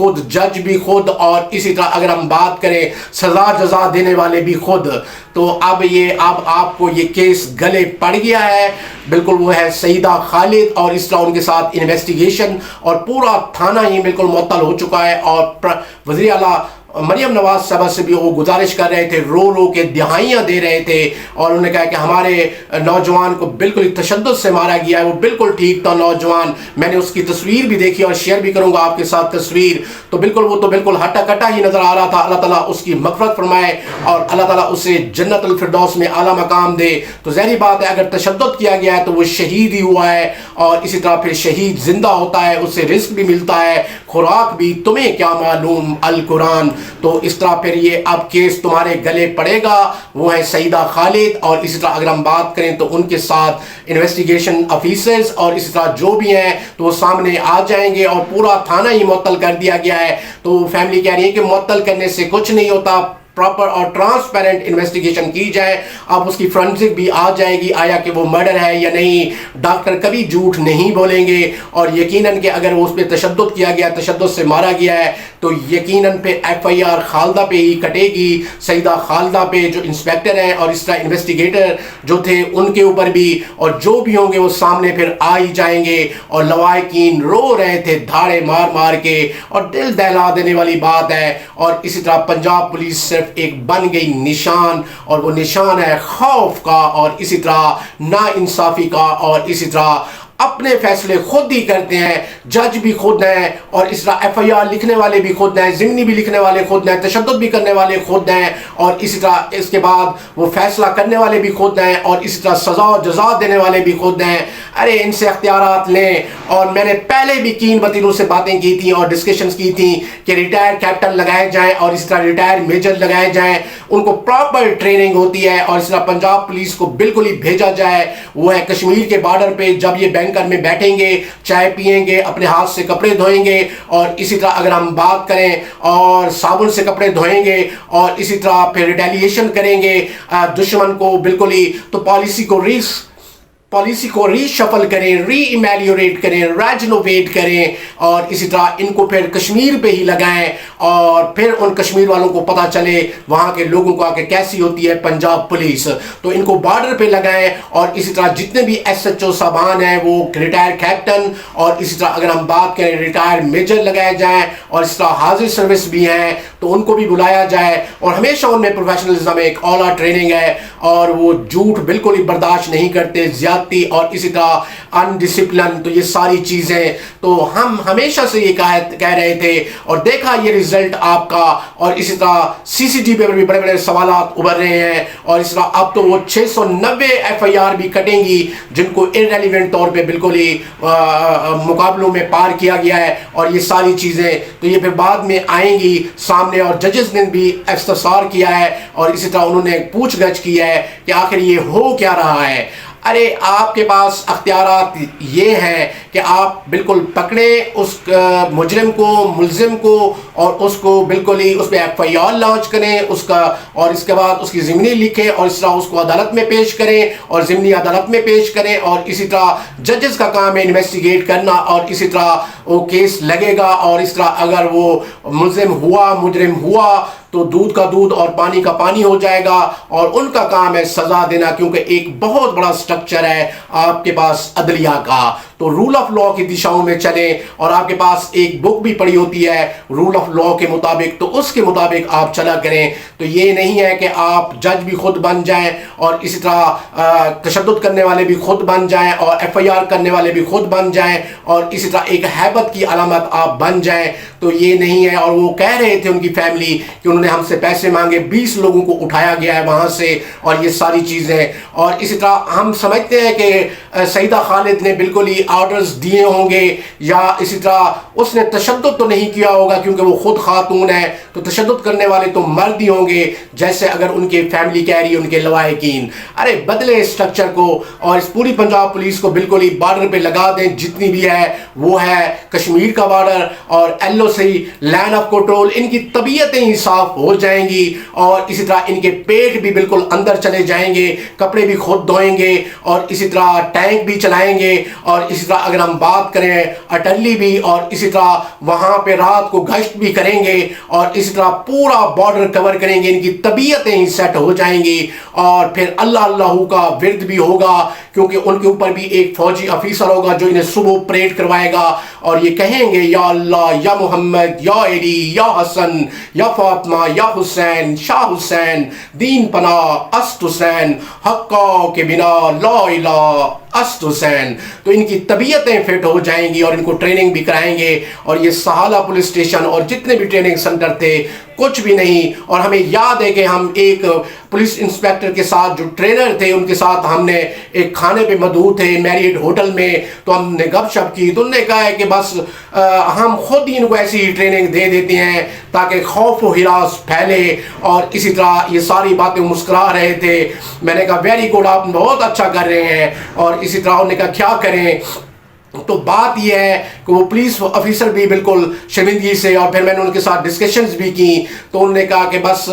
خود، جج بھی خود، اور اسی طرح اگر ہم بات کریں سزا جزا دینے والے بھی خود. تو اب آپ کو یہ کیس گلے پڑ گیا ہے. بالکل وہ ہے سیدہ خالد، اور اس طرح ان کے ساتھ انویسٹیگیشن اور پورا تھانہ ہی بالکل معطل ہو چکا ہے. اور وزیر اعلیٰ مریم نواز صاحبہ سے بھی وہ گزارش کر رہے تھے، رو رو کے دہائیاں دے رہے تھے، اور انہوں نے کہا کہ ہمارے نوجوان کو بالکل تشدد سے مارا گیا ہے. وہ بالکل ٹھیک تھا نوجوان، میں نے اس کی تصویر بھی دیکھی اور شیئر بھی کروں گا آپ کے ساتھ تصویر. تو بالکل ہٹا کٹا ہی نظر آ رہا تھا. اللہ تعالیٰ اس کی مغفرت فرمائے اور اللہ تعالیٰ اسے جنت الفردوس میں اعلیٰ مقام دے. تو ظاہری بات ہے اگر تشدد کیا گیا ہے تو وہ شہید ہی ہوا ہے، اور اسی طرح پھر شہید زندہ ہوتا ہے، اسے رزق بھی ملتا ہے، خوراک بھی. تمہیں کیا معلوم القرآن. تو اس طرح پھر یہ اب کیس تمہارے گلے پڑے گا. وہ ہے سیدہ خالد، اور اسی طرح اگر ہم بات کریں تو ان کے ساتھ انویسٹیگیشن آفیسرز اور اسی طرح جو بھی ہیں تو وہ سامنے آ جائیں گے، اور پورا تھانہ ہی معطل کر دیا گیا ہے. تو فیملی کہہ رہی ہے کہ معطل کرنے سے کچھ نہیں ہوتا، پراپر اور ٹرانسپیرنٹ انویسٹیگیشن کی جائے. اب اس کی فرنسک بھی آ جائے گی، آیا کہ وہ مرڈر ہے یا نہیں. ڈاکٹر کبھی جھوٹ نہیں بولیں گے، اور یقیناً کہ اگر اس پہ تشدد کیا گیا، تشدد سے مارا گیا ہے، تو یقیناً پہ ایف آئی آر خالدہ پہ ہی کٹے گی، سیدہ خالدہ پہ، جو انسپیکٹر ہیں اور اس طرح انویسٹیگیٹر جو تھے ان کے اوپر بھی، اور جو بھی ہوں گے وہ سامنے پھر آ ہی جائیں گے. اور لوائقین رو رہے تھے دھاڑے مار مار کے، اور دل دہلا دینے والی بات ہے. اور اسی طرح پنجاب پولیس صرف ایک بن گئی نشان، اور وہ نشان ہے خوف کا، اور اسی طرح نا انصافی کا، اور اسی طرح اپنے فیصلے خود ہی کرتے ہیں. جج بھی خود ہیں، اور اس طرح ایف آئی آر لکھنے والے بھی خود ہیں، ضمنی بھی لکھنے والے خود ہیں، تشدد بھی کرنے والے خود ہیں، اور اسی طرح اس کے بعد وہ فیصلہ کرنے والے بھی خود ہیں، اور اسی طرح سزا و جزا دینے والے بھی خود ہیں. ارے ان سے اختیارات لیں. اور میں نے پہلے بھی کین وطنوں سے باتیں کی تھیں اور ڈسکشنز کی تھیں کہ ریٹائر کیپٹن لگائے جائیں، اور اس طرح ریٹائر میجر لگائے جائیں. ان کو پراپر ٹریننگ ہوتی ہے، اور اس طرح پنجاب پولیس کو بالکل ہی بھیجا جائے. وہ ہے کشمیر کے بارڈر پہ جب یہ بینکر میں بیٹھیں گے، چائے پیئیں گے، اپنے ہاتھ سے کپڑے دھوئیں گے، اور اسی طرح اگر ہم بات کریں اور صابن سے کپڑے دھوئیں گے، اور اسی طرح پھر ریٹیلیشن کریں گے دشمن کو بالکل ہی. تو پالیسی کو ری شفل کریں، ری ایمیلیوریٹ کریں، ریجنوویٹ کریں، اور اسی طرح ان کو پھر کشمیر پہ ہی لگائیں، اور پھر ان کشمیر والوں کو پتہ چلے وہاں کے لوگوں کو کہ کیسی ہوتی ہے پنجاب پولیس. تو ان کو بارڈر پہ لگائیں، اور اسی طرح جتنے بھی ایس ایچ او صاحبان ہیں وہ ریٹائر کیپٹن، اور اسی طرح اگر ہم بات کریں ریٹائر میجر لگائے جائیں، اور اس طرح حاضر سروس بھی ہیں تو ان کو بھی بلایا جائے. اور ہمیشہ ان میں پروفیشنلزم ایک اعلیٰ ٹریننگ ہے، اور وہ جھوٹ بالکل ہی برداشت نہیں کرتے، زیادتی اور اسی طرح انڈسپلن. تو یہ ساری چیزیں تو ہم ہمیشہ سے یہ کہہ رہے تھے، اور دیکھا یہ رزلٹ آپ کا. اور اسی طرح سی سی ٹی وی پر بھی بڑے بڑے سوالات ابھر رہے ہیں. اور اس طرح اب تو وہ 690 ایف آئی آر بھی کٹیں گی جن کو ارریلیونٹ طور پہ بالکل ہی مقابلوں میں پار کیا گیا ہے. اور یہ ساری چیزیں تو یہ پھر بعد میں آئیں گی سامنے. اور ججز نے بھی استفسار کیا ہے، اور اسی طرح انہوں نے پوچھ گچھ کی ہے کہ آخر یہ ہو کیا رہا ہے. ارے آپ کے پاس اختیارات یہ ہیں کہ آپ بالکل پکڑیں اس مجرم کو، ملزم کو، اور اس کو بالکل ہی اس پہ ایف آئی آر لانچ کریں اس کا، اور اس کے بعد اس کی ضمنی لکھیں، اور اس طرح اس کو عدالت میں پیش کریں، اور ضمنی عدالت میں پیش کریں. اور اسی طرح ججز کا کام ہے انویسٹیگیٹ کرنا، اور اسی طرح وہ کیس لگے گا. اور اس طرح اگر وہ ملزم ہوا، مجرم ہوا، تو دودھ کا دودھ اور پانی کا پانی ہو جائے گا. اور ان کا کام ہے سزا دینا، کیونکہ ایک بہت بڑا سٹرکچر ہے آپ کے پاس عدلیہ کا. تو رول آف لا کی دشاؤں میں چلیں، اور آپ کے پاس ایک بک بھی پڑی ہوتی ہے رول آف لا کے مطابق، تو اس کے مطابق آپ چلا کریں. تو یہ نہیں ہے کہ آپ جج بھی خود بن جائیں، اور اسی طرح تشدد کرنے والے بھی خود بن جائیں، اور ایف آئی آر کرنے والے بھی خود بن جائیں، اور اسی طرح ایک ہیبت کی علامت آپ بن جائیں. تو یہ نہیں ہے. اور وہ کہہ رہے تھے ان کی فیملی کہ انہوں نے ہم سے پیسے مانگے، 20 لوگوں کو اٹھایا گیا ہے وہاں سے، اور یہ ساری چیزیں. اور اسی طرح ہم سمجھتے ہیں کہ سیدہ خالد نے بالکل ہی آرڈرز دیے ہوں گے، یا اسی طرح اس نے تشدد تو نہیں کیا ہوگا کیونکہ وہ خود خاتون ہے، تو تشدد کرنے والے تو مرد ہی ہوں گے جیسے اگر ان کے فیملی کہہ رہی ہے، ان کے لوائقین. ارے بدلے اسٹرکچر کو، اور اس پوری پنجاب پولیس کو بالکل ہی بارڈر پہ لگا دیں جتنی بھی ہے. وہ ہے کشمیر کا بارڈر اور L O C line of control. ان کی طبیعتیں ہی صاف ہو جائیں گی، اور اسی طرح ان کے پیٹ بھی بالکل اندر چلے جائیں گے، کپڑے بھی خود دھوئیں گے، اور اسی طرح ٹینک بھی چلائیں گے، اور اسی اسی طرح اگر ہم بات کریں اٹلی بھی، اور اسی طرح وہاں پہ رات کو گشت بھی کریں گے، اور اسی طرح پورا بارڈر کور کریں گے، ان کی طبیعتیں ہی سیٹ ہو جائیں گی، اور پھر اللہ کا ورد بھی ہوگا، کیونکہ ان کے اوپر بھی ایک فوجی افیسر ہوگا جو انہیں صبح پریڈ کروائے گا، اور یہ کہیں گے یا اللہ، یا محمد، یا علی، یا حسن، یا فاطمہ، یا حسین، شاہ حسین، دین پناہ، است حسین، حقا کے بنا لا الہ است حسین۔ تو ان کی طبیعتیں فٹ ہو جائیں گی، اور ان کو ٹریننگ بھی کرائیں گے، اور یہ سہالہ پولیس اسٹیشن اور جتنے بھی ٹریننگ سینٹر تھے کچھ بھی نہیں۔ اور ہمیں یاد ہے کہ ہم ایک پولیس انسپیکٹر کے ساتھ جو ٹرینر تھے ان کے ساتھ ہم نے ایک کھانے پہ مدعو تھے میریٹ ہوٹل میں، تو ہم نے گپ شپ کی، تو انہوں نے کہا ہے کہ بس ہم خود ہی ان کو ایسی ہی ٹریننگ دے دیتے ہیں تاکہ خوف و ہراس پھیلے، اور اسی طرح یہ ساری باتیں مسکرا رہے تھے۔ میں نے کہا ویری گڈ، آپ بہت اچھا کر رہے ہیں، اور اسی طرح انہوں نے کہا کیا کریں۔ تو بات یہ ہے کہ وہ پولیس افیسر بھی بالکل شرمندگی سے، اور پھر میں نے ان کے ساتھ ڈسکشنز بھی کی، تو انہوں نے کہا کہ بس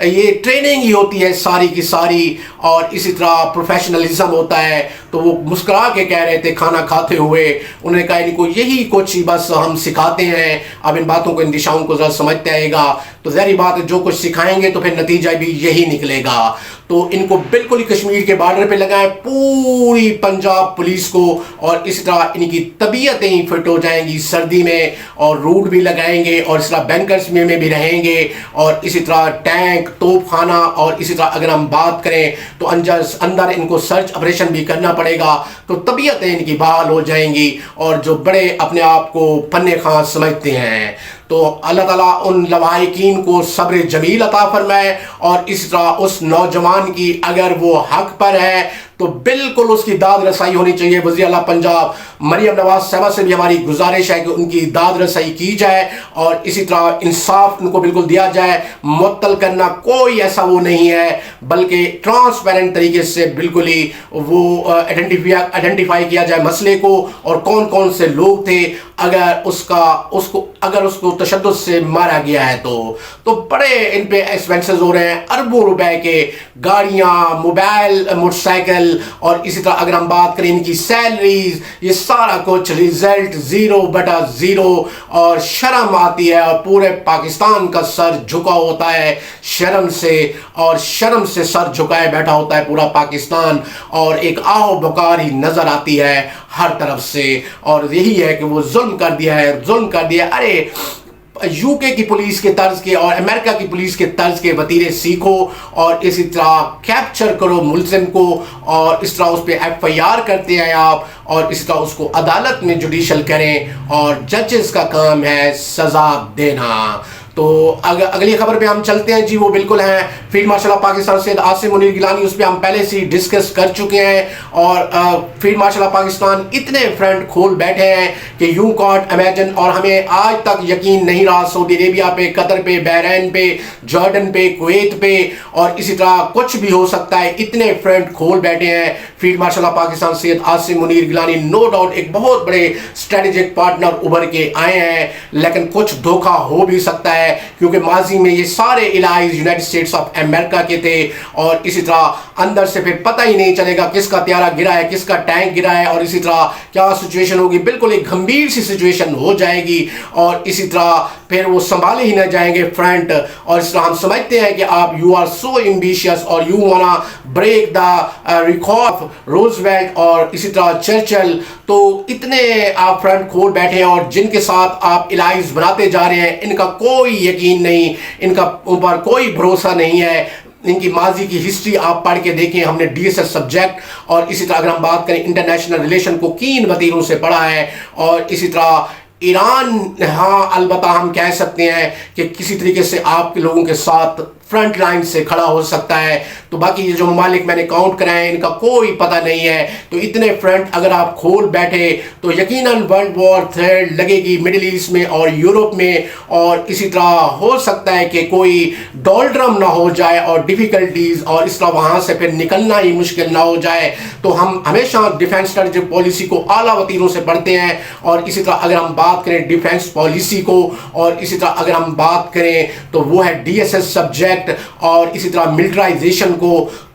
یہ ٹریننگ ہی ہوتی ہے ساری کی ساری، اور اسی طرح پروفیشنلزم ہوتا ہے۔ تو وہ مسکرا کے کہہ رہے تھے کھانا کھاتے ہوئے، انہوں نے کہا ان کو یہی کچھ بس ہم سکھاتے ہیں، اب ان باتوں کو، ان دشاؤں کو ذرا سمجھتے آئے گا، تو ظاہری بات ہے جو کچھ سکھائیں گے تو پھر نتیجہ بھی یہی نکلے گا۔ تو ان کو بالکل ہی کشمیر کے بارڈر پہ لگائیں، پوری پنجاب پولیس کو، اور اسی طرح ان کی طبیعتیں ہی فٹ ہو جائیں گی سردی میں، اور روٹ بھی لگائیں گے، اور اس طرح بینکرز میں بھی رہیں گے، اور اسی طرح ٹینک، توپ خانہ، اور اسی طرح اگر ہم بات کریں تو اندر ان کو سرچ آپریشن بھی کرنا پڑے گا، تو طبیعتیں ان کی بحال ہو جائیں گی، اور جو بڑے اپنے آپ کو فن خاص سمجھتے ہیں۔ تو اللہ تعالیٰ ان لواحقین کو صبر جمیل عطا فرمائے، اور اس طرح اس نوجوان کی اگر وہ حق پر ہے تو بالکل اس کی داد رسائی ہونی چاہیے۔ وزیر اعلیٰ پنجاب مریم نواز صاحبہ سے بھی ہماری گزارش ہے کہ ان کی داد رسائی کی جائے، اور اسی طرح انصاف ان کو بالکل دیا جائے۔ معطل کرنا کوئی ایسا وہ نہیں ہے، بلکہ ٹرانسپیرنٹ طریقے سے بالکل ہی وہ آئیڈینٹیفائی کیا جائے مسئلے کو، اور کون کون سے لوگ تھے اگر اس کو تشدد سے مارا گیا ہے تو بڑے ان پہ ایکسپینسز ہو رہے ہیں، اربوں روپے کے، گاڑیاں، موبائل، موٹر سائیکل، اور اسی طرح اگر ہم بات کریں ان کی سیلریز، یہ سارا کچھ ریزلٹ 0/0، اور شرم آتی ہے، اور پورے پاکستان کا سر جھکا ہوتا ہے شرم سے، اور شرم سے سر جھکائے بیٹھا ہوتا ہے پورا پاکستان، اور ایک آہ و بکار ہی نظر آتی ہے ہر طرف سے، اور یہی ہے کہ وہ ظلم کر دیا ہے، ظلم کر دیا۔ ارے یو کے کی پولیس کے طرز کے اور امریکہ کی پولیس کے طرز کے وطیرے سیکھو، اور اسی طرح کیپچر کرو ملزم کو، اور اس طرح اس پہ FIR کرتے ہیں آپ، اور اسی طرح اس کو عدالت میں جوڈیشل کریں، اور ججز کا کام ہے سزا دینا۔ تو اگلی خبر پہ ہم چلتے ہیں جی، وہ بالکل ہیں field marshal of Pakistan Syed Asim Munir Gilani, اس پہ ہم پہلے سے ہی ڈسکس کر چکے ہیں، اور فیلڈ مارشل آف پاکستان اتنے فرنٹ کھول بیٹھے ہیں کہ یو کانٹ امیجن، اور ہمیں آج تک یقین نہیں رہا سعودی عربیہ پہ، قطر پہ، بحرین پہ، جارڈن پہ، کویت پہ، اور اسی طرح کچھ بھی ہو سکتا ہے، اتنے فرنٹ کھول بیٹھے ہیں field marshal of Pakistan Syed Asim Munir Gilani. No doubt ایک بہت بڑے اسٹریٹجک پارٹنر ابھر کے آئے ہیں، لیکن کچھ دھوکہ ہو بھی سکتا ہے، کیونکہ ماضی میں یہ سارے allies United States of America کے تھے، اور اسی طرح اندر سے پھر پتہ ہی نہیں چلے گا کس کا طیارہ گرا ہے، کس کا ٹینک گرا ہے، اور اسی طرح کیا سچویشن ہوگی، بالکل ایک گھمبیر سی سچویشن ہو جائے گی، اور اسی طرح پھر وہ سنبھالے ہی نہ جائیں گے فرنٹ۔ اور اس طرح ہم سمجھتے ہیں کہ آپ یو آر سو ایمبیشیس، اور یو وانا break the record of Roosevelt اور اسی طرح چرچل، تو اتنے آپ فرنٹ کھول بیٹھے ہیں، اور جن کے ساتھ آپ الائز بناتے جا رہے ہیں ان کا کوئی یقین نہیں، ان کا اوپر کوئی بھروسہ نہیں ہے۔ ان کی ماضی کی ہسٹری آپ پڑھ کے دیکھیں، ہم نے DSS سبجیکٹ، اور اسی طرح اگر ہم بات کریں انٹرنیشنل ریلیشن کو کین وتیروں سے پڑھا ہے، اور اسی طرح ایران، ہاں البتہ ہم کہہ سکتے ہیں کہ کسی طریقے سے آپ کے لوگوں کے ساتھ فرنٹ لائن سے کھڑا ہو سکتا ہے، تو باقی یہ جو ممالک میں نے کاؤنٹ کرائے ہیں ان کا کوئی پتہ نہیں ہے۔ تو اتنے فرنٹ اگر آپ کھول بیٹھے تو یقیناً ورلڈ وار 3 لگے گی مڈل ایسٹ میں اور یورپ میں، اور اسی طرح ہو سکتا ہے کہ کوئی ڈولڈرم نہ ہو جائے اور ڈیفیکلٹیز، اور اس طرح وہاں سے پھر نکلنا ہی مشکل نہ ہو جائے۔ تو ہم ہمیشہ ڈیفینس اسٹریٹجک پالیسی کو اعلیٰ وتیروں سے پڑھتے ہیں، اور اسی طرح اگر ہم بات کریں ڈیفینس پالیسی کو، اور اسی طرح اگر ہم بات کریں تو وہ ہے DSS سبجیکٹ، اور اسی طرح ملٹرائزیشن کو،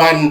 1,